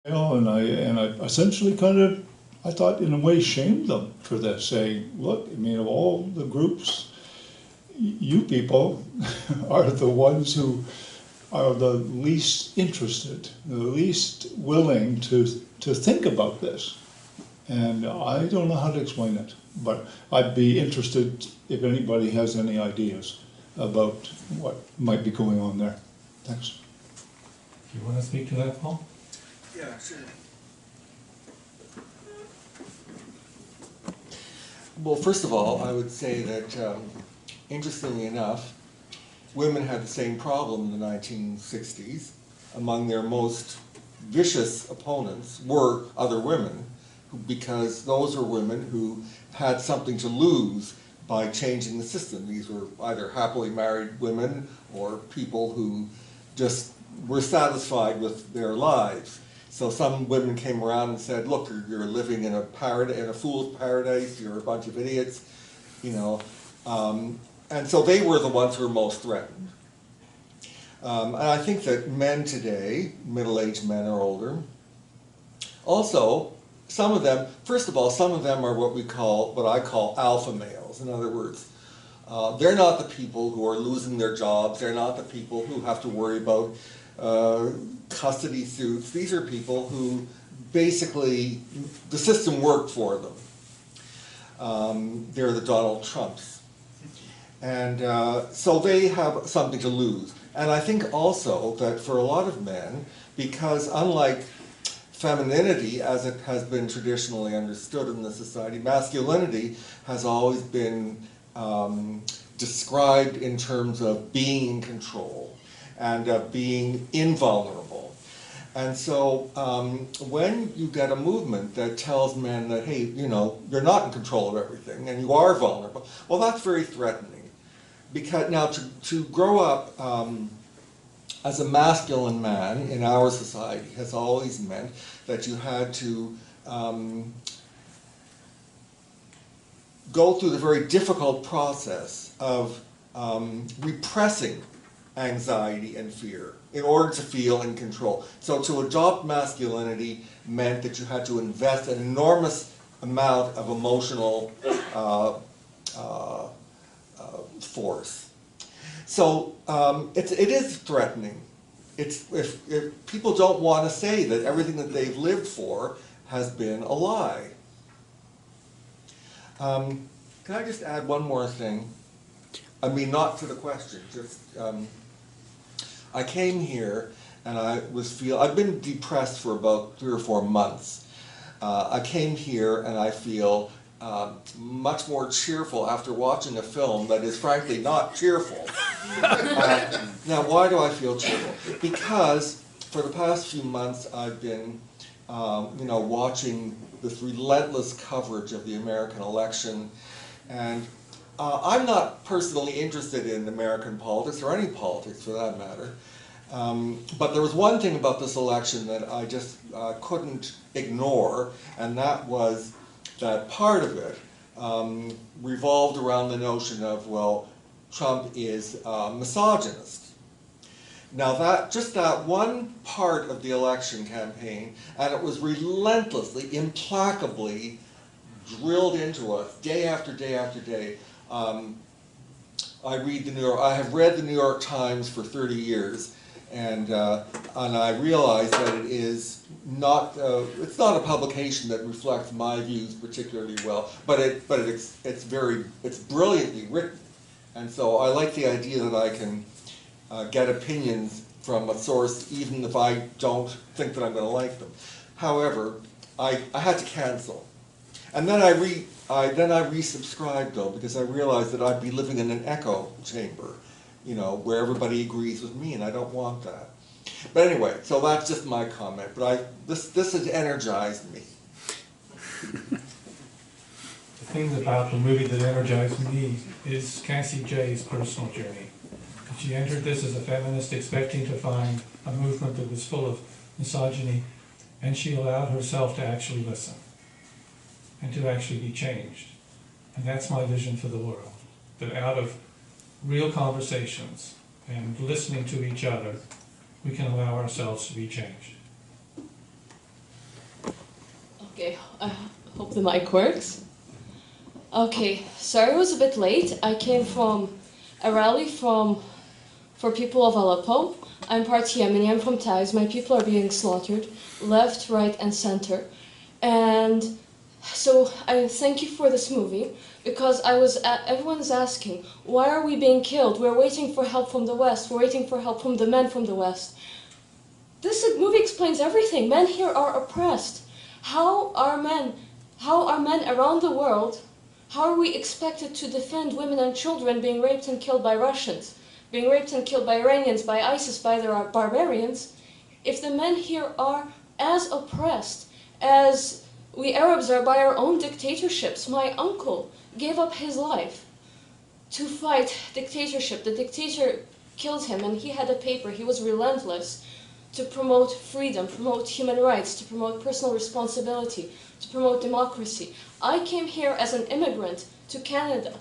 And I essentially kind of, I thought in a way shamed them for this, saying, look, I mean, of all the groups, you people are the ones who are the least interested, the least willing to think about this. And I don't know how to explain it, but I'd be interested if anybody has any ideas about what might be going on there. Thanks. Do you want to speak to that, Paul? Yeah, sure. Well, first of all, I would say that, interestingly enough, women had the same problem in the 1960s. Among their most vicious opponents were other women, because those were women who had something to lose by changing the system. These were either happily married women or people who just were satisfied with their lives. So some women came around and said, look, you're living in a fool's paradise, you're a bunch of idiots, you know. And so they were the ones who were most threatened. And I think that men today, middle-aged men or older, also, some of them, first of all, some of them are what I call alpha males. In other words, they're not the people who are losing their jobs, they're not the people who have to worry about custody suits. These are people who basically, the system worked for them. They're the Donald Trumps. And so they have something to lose. And I think also that for a lot of men, because unlike femininity, as it has been traditionally understood in the society, masculinity has always been described in terms of being in control and of being invulnerable. And so when you get a movement that tells men that, hey, you know, you're not in control of everything and you are vulnerable, well, that's very threatening. Because now to grow up as a masculine man in our society has always meant that you had to go through the very difficult process of repressing anxiety and fear in order to feel in control. So to adopt masculinity meant that you had to invest an enormous amount of emotional force. So it is threatening. If people don't want to say that everything that they've lived for has been a lie. Can I just add one more thing? I mean, not to the question, just I came here and I've been depressed for about 3 or 4 months. I came here and I feel much more cheerful after watching a film that is frankly not cheerful. Now, why do I feel cheerful? Because for the past few months I've been watching this relentless coverage of the American election, and I'm not personally interested in American politics, or any politics for that matter, but there was one thing about this election that I just couldn't ignore, and that was that part of it revolved around the notion of, well, Trump is misogynist. Now just that one part of the election campaign, and it was relentlessly, implacably drilled into us day after day after day. I have read the New York Times for 30 years, and I realize that it is not, it's not a publication that reflects my views particularly well, but it's brilliantly written, and so I like the idea that I can get opinions from a source even if I don't think that I'm going to like them. However, I had to cancel, and then I resubscribed though, because I realized that I'd be living in an echo chamber, you know, where everybody agrees with me, and I don't want that. But anyway, so that's just my comment. But this has energized me. The thing about the movie that energized me is Cassie Jay's personal journey. She entered this as a feminist expecting to find a movement that was full of misogyny, and she allowed herself to actually listen and to actually be changed. And that's my vision for the world, that out of real conversations and listening to each other, we can allow ourselves to be changed. Okay, I hope the mic works. Okay, sorry I was a bit late. I came from a rally for people of Aleppo. I'm part Yemeni, I'm from Taiz. My people are being slaughtered, left, right, and center. And so I thank you for this movie, because everyone's asking, why are we being killed? We're waiting for help from the West. We're waiting for help from the men from the West. This movie explains everything. Men here are oppressed. How are men around the world, how are we expected to defend women and children being raped and killed by Russians, being raped and killed by Iranians, by ISIS, by the barbarians, if the men here are as oppressed as we Arabs are by our own dictatorships? My uncle gave up his life to fight dictatorship. The dictator killed him, and he had a paper. He was relentless to promote freedom, promote human rights, to promote personal responsibility, to promote democracy. I came here as an immigrant to Canada.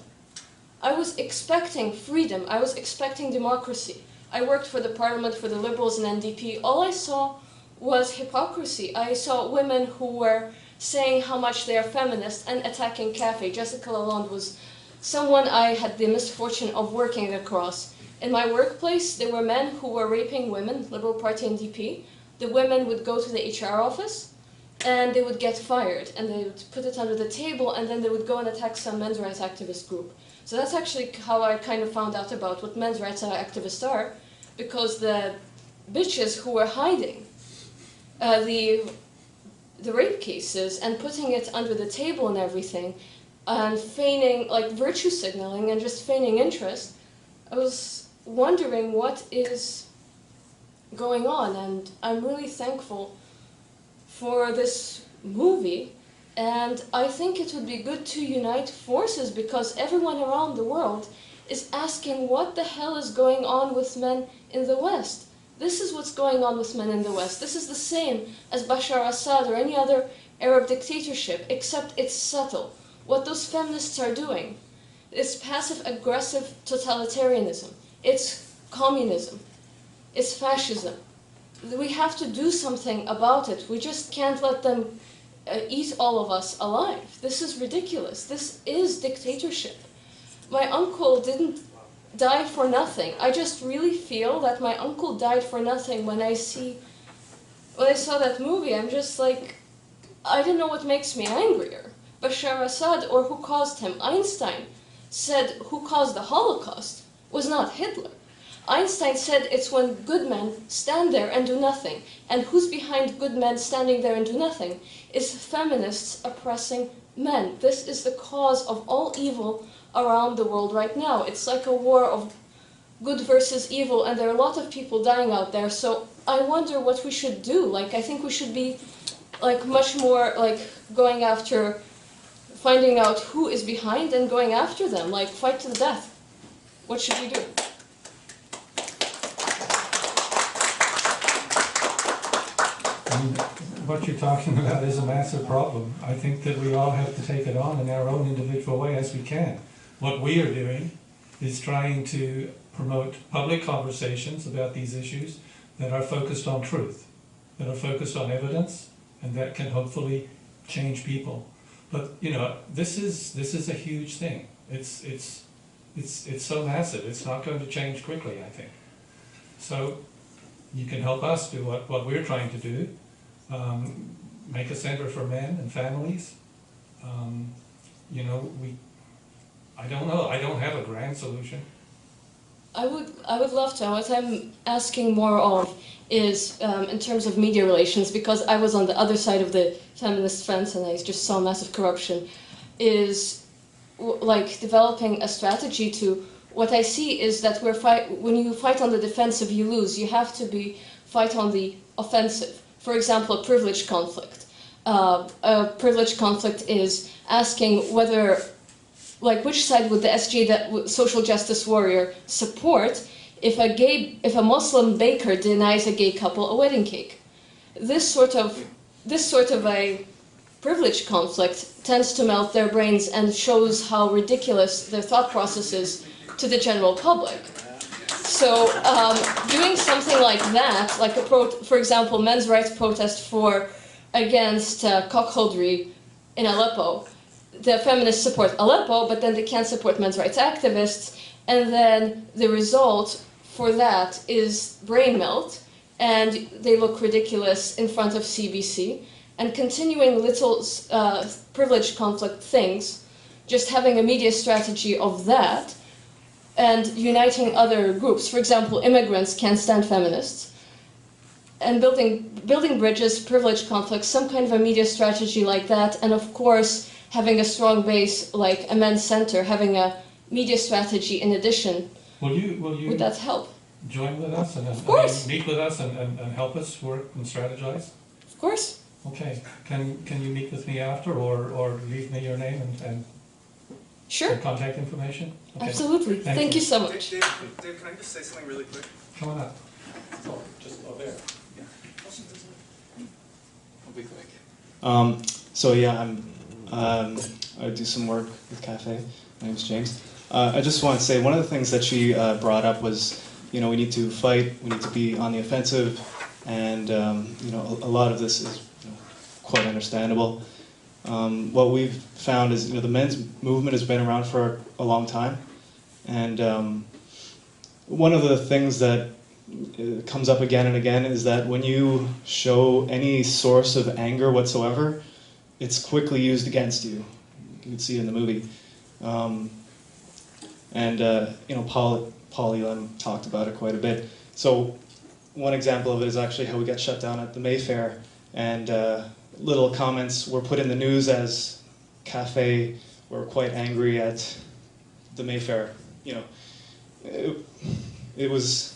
I was expecting freedom. I was expecting democracy. I worked for the Parliament, for the Liberals and NDP. All I saw was hypocrisy. I saw women who were saying how much they are feminist and attacking CAFE. Jessica Lalonde was someone I had the misfortune of working across. In my workplace, there were men who were raping women, Liberal Party NDP. The women would go to the HR office, and they would get fired, and they would put it under the table, and then they would go and attack some men's rights activist group. So that's actually how I kind of found out about what men's rights activists are, because the bitches who were hiding the rape cases and putting it under the table and everything, and feigning, like virtue signaling and just feigning interest, I was wondering what is going on, and I'm really thankful for this movie, and I think it would be good to unite forces, because everyone around the world is asking what the hell is going on with men in the West. This is what's going on with men in the West. This is the same as Bashar Assad or any other Arab dictatorship, except it's subtle. What those feminists are doing is passive-aggressive totalitarianism. It's communism. It's fascism. We have to do something about it. We just can't let them eat all of us alive. This is ridiculous. This is dictatorship. My uncle didn't die for nothing. I just really feel that my uncle died for nothing when I saw that movie. I'm just like, I don't know what makes me angrier. Bashar Assad or who caused him. Einstein said who caused the Holocaust was not Hitler. Einstein said it's when good men stand there and do nothing. And who's behind good men standing there and do nothing is feminists oppressing men. This is the cause of all evil around the world right now. It's like a war of good versus evil, and there are a lot of people dying out there. So I wonder what we should do. Like, I think we should be like much more like going after, finding out who is behind and going after them, like fight to the death. What should we do? What you're talking about is a massive problem. I think that we all have to take it on in our own individual way as we can. What we are doing is trying to promote public conversations about these issues that are focused on truth, that are focused on evidence, and that can hopefully change people. But you know, this is a huge thing. It's so massive. It's not going to change quickly, I think. So you can help us do what we're trying to do. Make a center for men and families. You know, I don't know. I don't have a grand solution. I would love to. What I'm asking more of is in terms of media relations, because I was on the other side of the feminist fence and I just saw massive corruption, is like developing a strategy to, what I see is that when you fight on the defensive, you lose. You have to fight on the offensive. For example, a privilege conflict. A privilege conflict is asking whether, like, which side would the SJ, that social justice warrior, support if a Muslim baker denies a gay couple a wedding cake? This sort of a privilege conflict tends to melt their brains and shows how ridiculous their thought process is to the general public. So doing something like that, like for example, men's rights protest for against cuckoldry in Aleppo. The feminists support Aleppo, but then they can't support men's rights activists, and then the result for that is brain melt, and they look ridiculous in front of CBC, and continuing little privilege conflict things, just having a media strategy of that, and uniting other groups. For example, immigrants can't stand feminists, and building bridges, privilege conflicts, some kind of a media strategy like that, and of course, having a strong base like a men's center, having a media strategy in addition. Would that help? Join with us and of course. Meet with us and help us work and strategize? Of course. Okay. Can you meet with me after or leave me your name and sure. And contact information? Okay. Absolutely. Thank you so much. Dave, can I just say something really quick? Come on up. Oh, just over there. Yeah. I'll be quick. So yeah, I do some work with Cafe. My name's James. I just want to say one of the things that she brought up was, we need to fight, we need to be on the offensive, and a lot of this is quite understandable. What we've found is, the men's movement has been around for a long time, and one of the things that comes up again and again is that when you show any source of anger whatsoever, it's quickly used against you. You can see it in the movie. Paul Elam talked about it quite a bit. So one example of it is actually how we got shut down at the Mayfair, and little comments were put in the news as Cafe were quite angry at the Mayfair. It was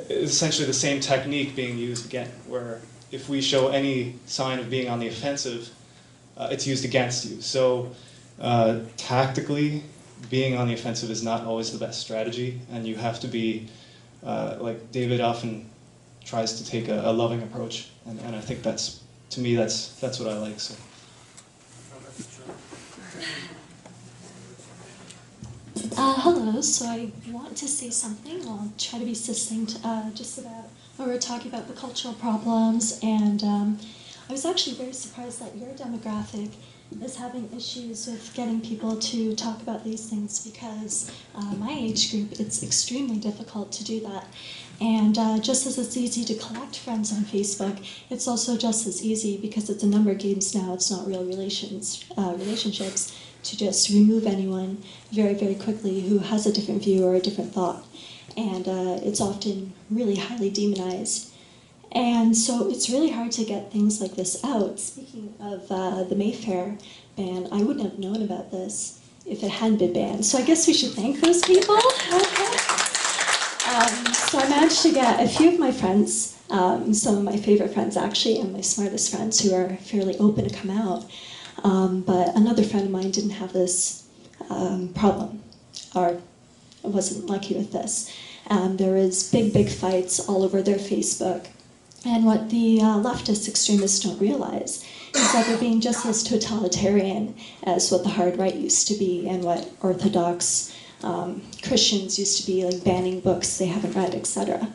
essentially the same technique being used again, where if we show any sign of being on the offensive, it's used against you. So tactically, being on the offensive is not always the best strategy, and you have to be, like David often tries to take a loving approach, and I think that's what I like. So. Hello, so I want to say something. I'll try to be succinct, just about when we're talking about the cultural problems, and I was actually very surprised that your demographic is having issues with getting people to talk about these things, because my age group, it's extremely difficult to do that. And just as it's easy to collect friends on Facebook, it's also just as easy, because it's a number games now, it's not real relationships, to just remove anyone very, very quickly who has a different view or a different thought. And it's often really highly demonized. And so it's really hard to get things like this out. Speaking of the Mayfair ban, I wouldn't have known about this if it hadn't been banned. So I guess we should thank those people. So I managed to get a few of my friends, some of my favorite friends actually, and my smartest friends who are fairly open to come out. But another friend of mine didn't have this problem, or wasn't lucky with this. There was big fights all over their Facebook. And what the leftist extremists don't realize is that they're being just as totalitarian as what the hard right used to be, and what Orthodox Christians used to be, like banning books they haven't read, etc.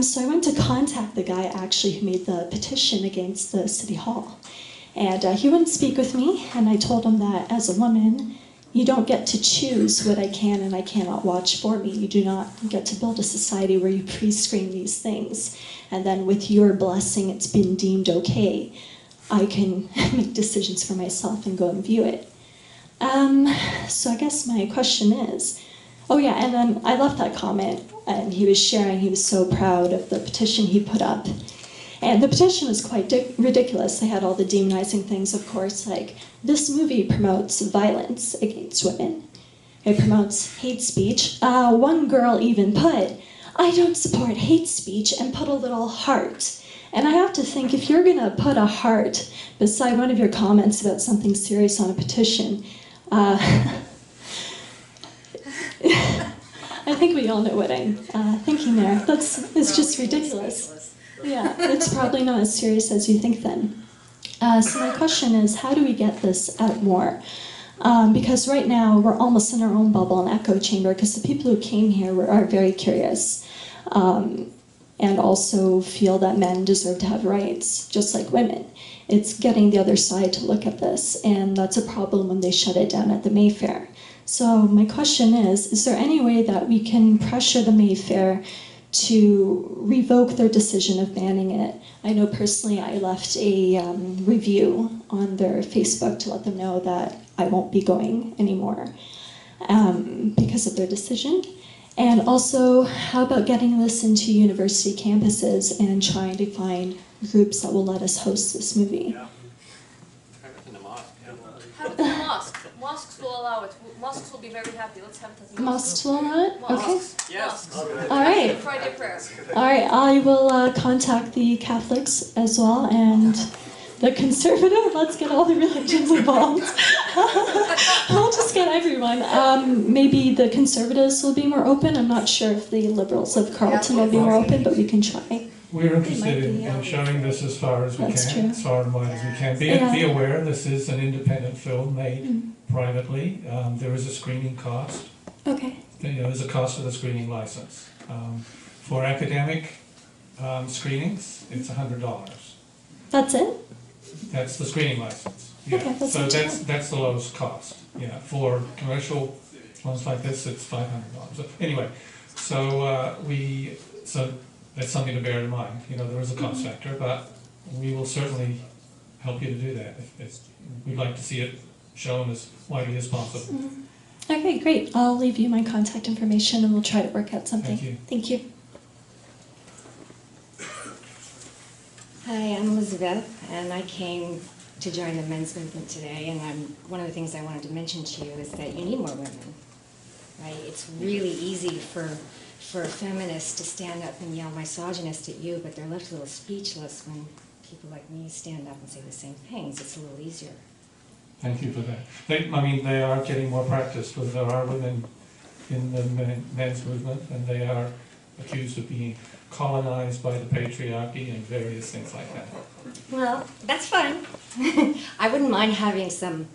So I went to contact the guy actually who made the petition against the city hall. And he wouldn't speak with me, and I told him that as a woman, you don't get to choose what I can and I cannot watch for me. You do not get to build a society where you pre-screen these things, and then with your blessing it's been deemed okay. I can make decisions for myself and go and view it. So I guess my question is, oh yeah, and then I left that comment, and he was sharing, he was so proud of the petition he put up. And the petition was quite ridiculous. They had all the demonizing things, of course, like, this movie promotes violence against women. It promotes hate speech. One girl even put, I don't support hate speech, and put a little heart. And I have to think, if you're gonna put a heart beside one of your comments about something serious on a petition, I think we all know what I'm thinking there. It's just ridiculous. Yeah, it's probably not as serious as you think then. So my question is, how do we get this out more? Because right now we're almost in our own bubble and echo chamber, because the people who came here are very curious. and also feel that men deserve to have rights, just like women. It's getting the other side to look at this, and that's a problem when they shut it down at the Mayfair. So my question is there any way that we can pressure the Mayfair to revoke their decision of banning it? I know personally I left a review on their Facebook to let them know that I won't be going anymore because of their decision. And also, how about getting this into university campuses and trying to find groups that will let us host this movie? Yeah. Have it in the mosque. Yeah. Have it in the mosque. Mosques will allow it. Mosques will be very happy. Let's have it at the Mosques will allow it? Okay. Mosques. Yes. Mosques. All right. Friday prayer. All right, I will contact the Catholics as well and the conservative. Let's get all the religions involved. I'll just get everyone. Maybe the conservatives will be more open. I'm not sure if the liberals of Carleton will be more open, but we can try. We're interested might be, in showing this as far as we That's can, true. as far and wide as we can. Yeah. Be aware, this is an independent film made privately. There is a screening cost. Okay. There's a cost for the screening license. For academic screenings, it's $100. That's it? That's the screening license. Yeah. Okay, that's So not too that's the lowest cost. Yeah. For commercial ones like this, it's $500. So anyway, so that's something to bear in mind. There is a cost factor, but we will certainly help you to do that. If we'd like to see it shown as widely as possible. Okay, great. I'll leave you my contact information and we'll try to work out something. Thank you. Thank you. Hi, I'm Elizabeth, and I came to join the men's movement today, and one of the things I wanted to mention to you is that you need more women, right? It's really easy for feminists to stand up and yell misogynist at you, but they're left a little speechless when people like me stand up and say the same things. It's a little easier. Thank you for that. They are getting more practiced. There are women in the men's movement, and they are accused of being colonized by the patriarchy and various things like that. Well, that's fine. I wouldn't mind having some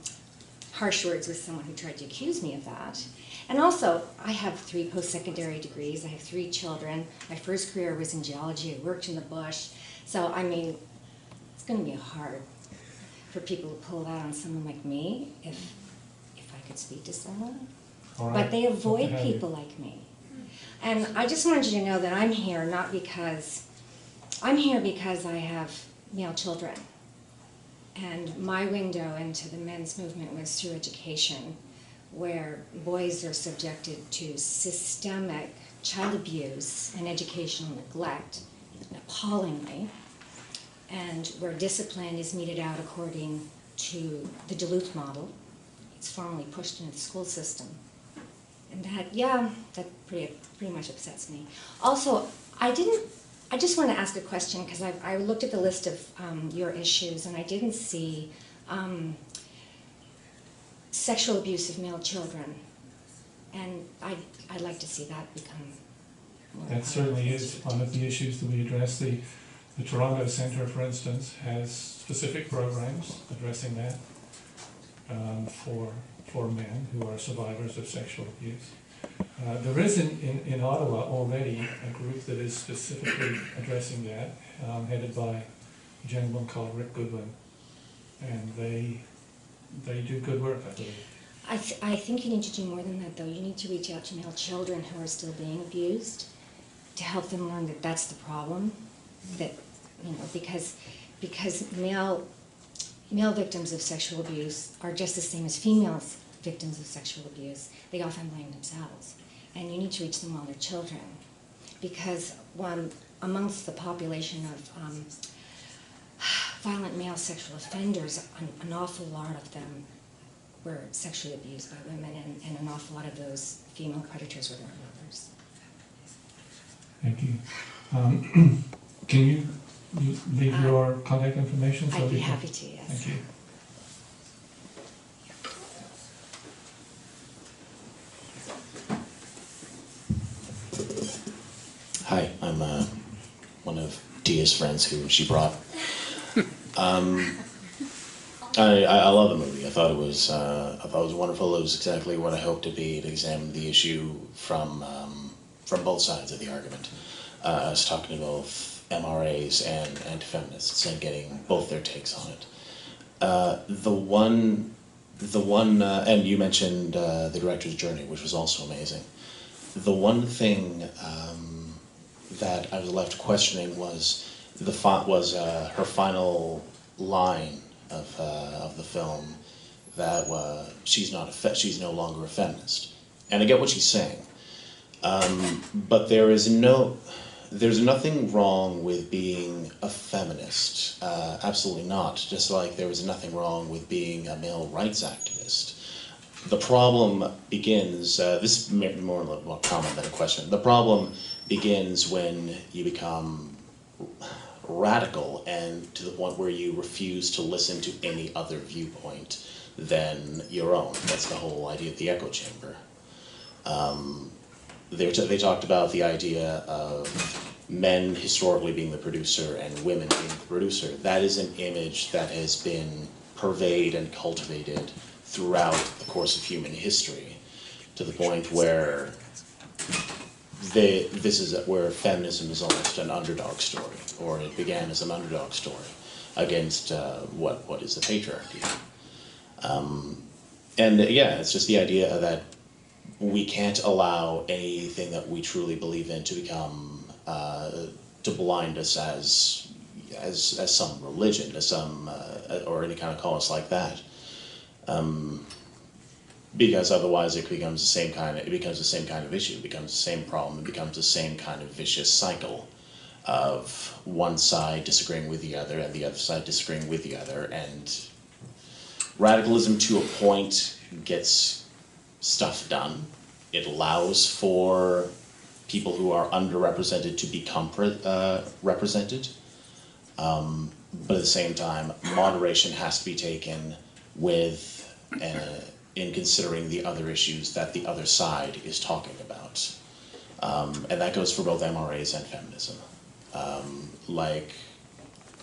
harsh words with someone who tried to accuse me of that. And also, I have 3 post-secondary degrees. I have 3 children. My first career was in geology. I worked in the bush. So, I mean, it's going to be hard for people to pull that on someone like me if I could speak to someone. All right. But they avoid Have you. people like me. And I just wanted you to know that I'm here because I have male children. And my window into the men's movement was through education, where boys are subjected to systemic child abuse and educational neglect, appallingly, and where discipline is meted out according to the Duluth model. It's formally pushed into the school system. And that pretty much upsets me. Also, I just want to ask a question, because I looked at the list of your issues, and I didn't see sexual abuse of male children. And I'd like to see that become more That certainly is one of the issues that we address. The Toronto Centre, for instance, has specific programs addressing that for men who are survivors of sexual abuse. There is in Ottawa already a group that is specifically addressing that, headed by a gentleman called Rick Goodwin, and they do good work, I believe. I think you need to do more than that, though. You need to reach out to male children who are still being abused to help them learn that that's the problem. That, because male victims of sexual abuse are just the same as female victims of sexual abuse. They often blame themselves. And you need to reach them while they're children. Because amongst the population of violent male sexual offenders, an awful lot of them were sexually abused by women, and an awful lot of those female predators were their mothers. Thank you. Can you leave your contact information? I'd be we can- happy to, yes. Thank you. Hi, I'm one of Tia's friends who she brought. I love the movie. I thought it was wonderful. It was exactly what I hoped to be. It examined the issue from both sides of the argument. I was talking to both MRAs and anti-feminists and getting both their takes on it. And you mentioned the director's journey, which was also amazing. The one thing that I was left questioning was her final line of the film, that she's no longer a feminist, and I get what she's saying, but there's nothing wrong with being a feminist, absolutely not. Just like there was nothing wrong with being a male rights activist. The problem begins. This is more a comment than a question. The problem begins when you become radical and to the point where you refuse to listen to any other viewpoint than your own. That's the whole idea of the echo chamber. They talked about the idea of men historically being the producer and women being the producer. That is an image that has been pervaded and cultivated throughout the course of human history, to the point where this is where feminism is almost an underdog story, or it began as an underdog story against what is the patriarchy. And yeah, it's just the idea that we can't allow anything that we truly believe in to become to blind us as some religion, as some or any kind of cause like that. Because otherwise it becomes the same kind of issue, it becomes the same problem, it becomes the same kind of vicious cycle of one side disagreeing with the other and the other side disagreeing with the other, and radicalism to a point gets stuff done. It allows for people who are underrepresented to become represented, but at the same time moderation has to be taken with in considering the other issues that the other side is talking about. And that goes for both MRAs and feminism. Like,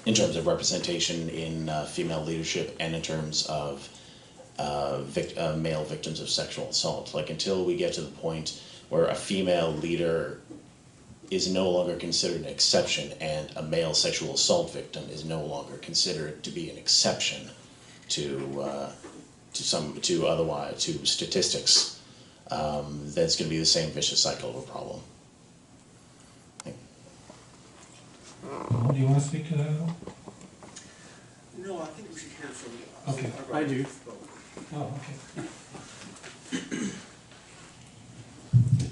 in terms of representation in female leadership and in terms of male victims of sexual assault. Like, until we get to the point where a female leader is no longer considered an exception and a male sexual assault victim is no longer considered to be an exception to statistics, then it's going to be the same vicious cycle of a problem. Do you want to speak to that at all? No, I think we should hear from you. Okay, I do. Oh, okay.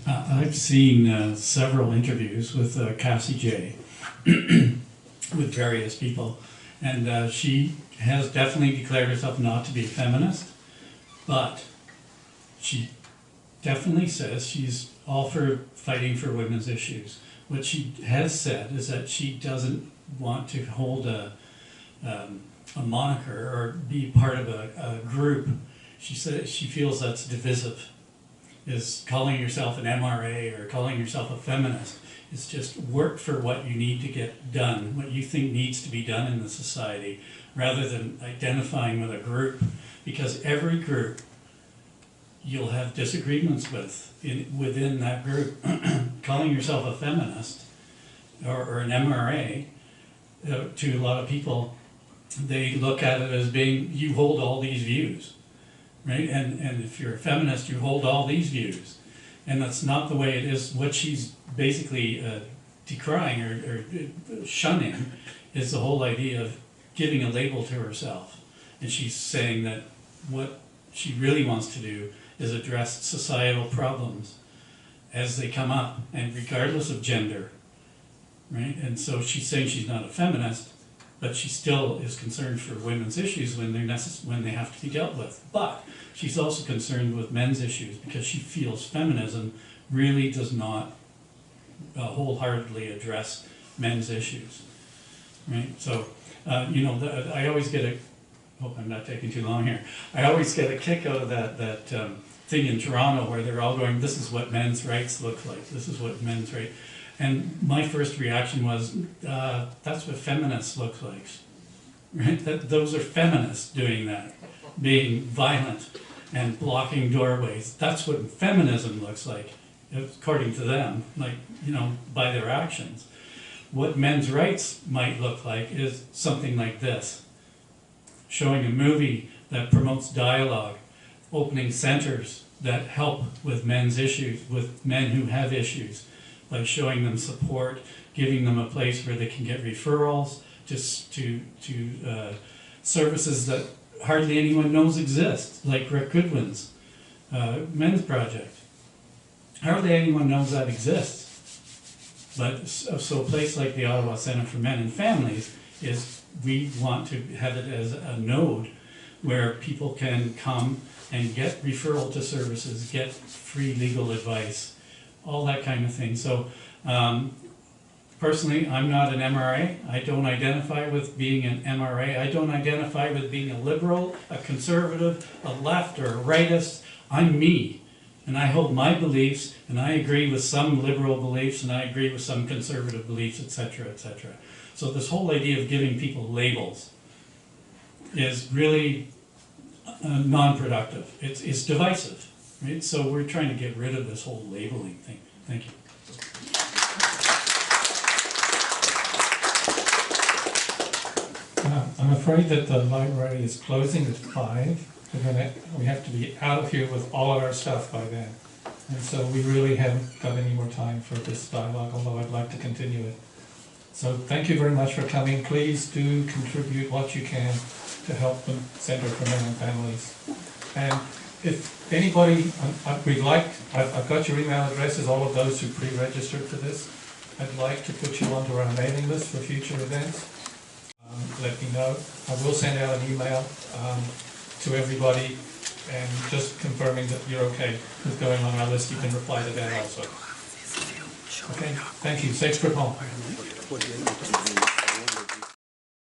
I've seen several interviews with Cassie J with various people, and she has definitely declared herself not to be a feminist, but she definitely says she's all for fighting for women's issues. What she has said is that she doesn't want to hold a moniker or be part of a group. She said she feels that's divisive. Is calling yourself an MRA or calling yourself a feminist. It's just work for what you need to get done, what you think needs to be done in the society, rather than identifying with a group, because every group you'll have disagreements within that group. Calling yourself a feminist or an MRA, to a lot of people, they look at it as being, you hold all these views, right? And if you're a feminist, you hold all these views. And that's not the way it is. What she's basically decrying or shunning is the whole idea of giving a label to herself. And she's saying that what she really wants to do is address societal problems as they come up, and regardless of gender, right? And so she's saying she's not a feminist, but she still is concerned for women's issues when they have to be dealt with. But she's also concerned with men's issues because she feels feminism really does not wholeheartedly address men's issues, right? So, I always get a, hope I'm not taking too long here, I always get a kick out of that thing in Toronto where they're all going, this is what men's rights look like, this is what men's rights. And my first reaction was, that's what feminists look like, right? Those are feminists doing that, being violent and blocking doorways. That's what feminism looks like. according to them, like, you know, by their actions. What men's rights might look like is something like this. Showing a movie that promotes dialogue, opening centers that help with men's issues, with men who have issues, by showing them support, giving them a place where they can get referrals just to services that hardly anyone knows exist, like Rick Goodwin's Men's Project. Hardly anyone knows that exists. But so a place like the Ottawa Centre for Men and Families is, we want to have it as a node where people can come and get referral to services, get free legal advice, all that kind of thing. So personally, I'm not an MRA. I don't identify with being an MRA. I don't identify with being a liberal, a conservative, a left, or a rightist. I'm me. And I hold my beliefs, and I agree with some liberal beliefs, and I agree with some conservative beliefs, etc., etc. So this whole idea of giving people labels is really non-productive. It's divisive, right? So we're trying to get rid of this whole labeling thing. Thank you. I'm afraid that the library is closing at 5. We have to be out of here with all of our stuff by then. And so we really haven't got any more time for this dialogue, although I'd like to continue it. So thank you very much for coming. Please do contribute what you can to help the Centre for Men and Families. And if anybody, I've got your email addresses, all of those who pre-registered for this. I'd like to put you onto our mailing list for future events. Let me know. I will send out an email to everybody, and just confirming that you're okay with going on our list. You can reply to that also. Okay, thank you. Safe trip home.